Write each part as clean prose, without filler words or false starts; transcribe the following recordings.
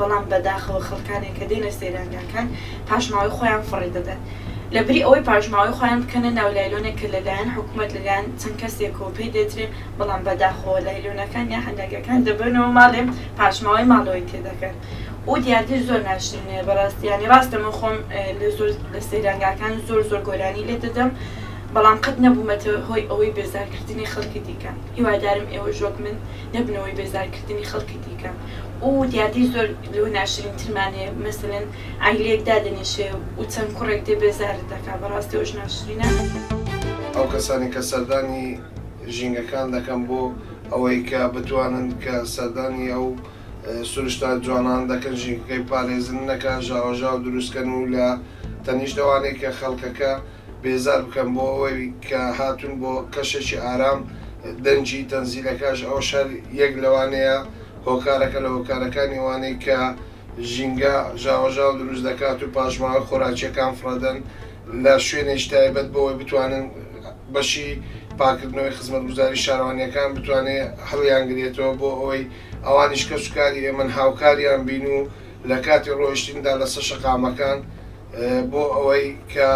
بەڵام بەداخەوە خەڵکانێک کە دێنە سەیرانگاکان پاشماوەی خۆیان فڕی دەدەن لەبری ئەوەی پاشماوەی خۆیان بکەنە ناو لایلۆنێک کە لەلایەن حکوومەت لەلایەن چەند کەسێکەوە پێی دەترێن بەڵام بەداخەوە لایلۆنەکان یا هەندێکەکان دەبنەوە ماڵێم پاشماوەی ماڵەوەی تێدەکەن و دیاردی زۆر ناشرینێ بەڕاستیانی ڕاستەمە خۆم لە سەیرانگاکان زۆر گۆرانی لێ دەدەم بەڵام قەت نەبوومەتە هۆی ئەوەی بێزارکردنی خەڵکی دیکەن هیوادارم ئێوە ژۆک من نەبنەوەی بێزارکردنی خەڵکی دیکەن و دیاردی زۆر لە ناشرینترمانەیە مەسەلەن ئایلێک دادەنیشێ و چەند کوڕێک دێ بێزارت دەکا بەڕاستی ئەوش ناشرینە ئەو کەسانی کە سەردانی ژینگەکان دەکەن بۆ ئەوەی کە بتوانن کە سەردانی ئەو سروشتا جوانان دەکەن ژینگەکەی پارێزن نەکە ژاوەژاو دروستکەن و لە تەنیشت ئەوانەی کە خەڵکەکە بێزار بکەن بۆ ئەوەی کە هاتوون بۆ کەشێکی ئارام دەنجی تەنزیلەکەش ئەو شەر یەک لەوانەیە هۆکارەکە لە هۆکارەکانی وانەی کە ژینگە ژاوەژاو دروست دەکات و پاشماوە خۆراکیەکان فرەدەن لە شوێنێکی تایبەت بۆەوەی بتوانن بەشی پاکردنەوەی خزمەتگوزاری شارەوانیەکان بتوانێت هەڵیانگرێتەوە بۆ ئەوەی ئەوانیش کە سوکاری ئێمە هاوکاریان بین و لە کاتی ڕۆیشتندا لەسەر شەقامەکان بۆ ئەوەی کە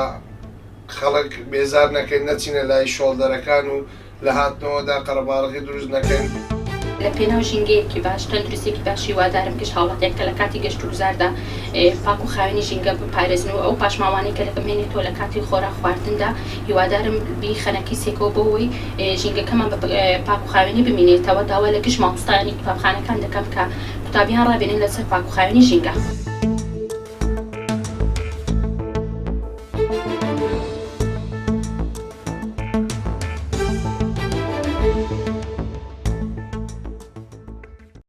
خەڵک بێزار نەکەین نەچینە لای شۆڵدەرەکان و لە هاتنەوەدا قەرەباڵغی دروست نەکەین. لە پێناو ژینگەیەکی باش تەندروستێکی باشی وادارم کەش هاوڵاتێک کە لە کاتی گەشت و گوزاردا پاک و خاوێنی ژینگە بپارێزنەوە ئەو پاشماوانەی کە لەکەمێنێتەوە لە کاتی خۆرا خواردندا هیوادارم بی خەنەکی سێکەوە بۆەوەی ژینگەکەمان پاک و خاوێنی بمینێتەوە داوا لە گشت مامۆستایانی قوتابخانەکان دەکەم کە قوتابیان ڕابێنن لەسەر پاک و خاوێنی ژینگە.